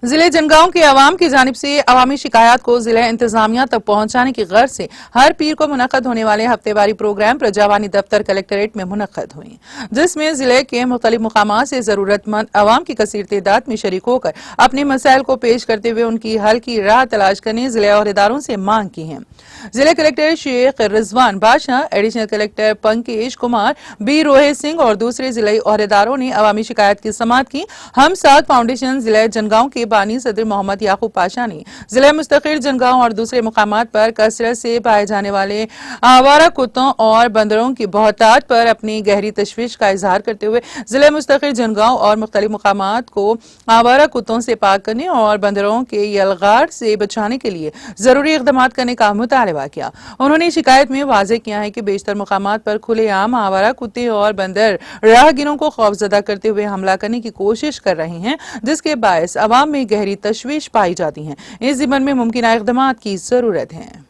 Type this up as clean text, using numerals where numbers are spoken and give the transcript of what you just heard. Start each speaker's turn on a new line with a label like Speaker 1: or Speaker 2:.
Speaker 1: ضلع جنگاؤں کے عوام کی جانب سے عوامی شکایات کو ضلع انتظامیہ تک پہنچانے کی غرض سے ہر پیر کو منعقد ہونے والے ہفتے واری پروگرام پرجاوانی دفتر کلکٹریٹ میں منعقد ہوئے، جس میں ضلع کے مختلف مقامات سے ضرورت مند عوام کی کثیر تعداد میں شریک ہو کر اپنے مسائل کو پیش کرتے ہوئے ان کی حل کی راہ تلاش کرنے ضلع عہدیداروں سے مانگ کی ہے۔ ضلع collector Sheikh Rizwan Badshah, additional collector Pankesh Kumar, B Rohit Singh اور دوسرے ضلعی عہدیداروں نے عوامی شکایت کی سماعت کی۔ ہم ساتھ فاؤنڈیشن ضلع جنگاؤں کے بانی صدر محمد یعقوب پاشا نے ضلع مستقل جنگاؤں اور دوسرے مقامات پر کثرت سے پائے جانے والے آوارہ کتوں اور بندروں کی بہتات پر اپنی گہری تشویش کا اظہار کرتے ہوئے ضلع مستقل جنگاؤں اور مختلف مقامات کو آوارہ کتوں سے پاک کرنے اور بندروں کے یلغار سے بچانے کے لیے ضروری اقدامات کرنے کا مطالبہ کیا۔ انہوں نے شکایت میں واضح کیا ہے کہ بیشتر مقامات پر کھلے عام آوارہ کتے اور بندر راہگیروں کو خوفزدہ کرتے ہوئے حملہ کرنے کی کوشش کر رہے ہیں، جس کے باعث عوام میں گہری تشویش پائی جاتی ہے۔ اس ضمن میں ممکنہ اقدامات کی ضرورت ہے۔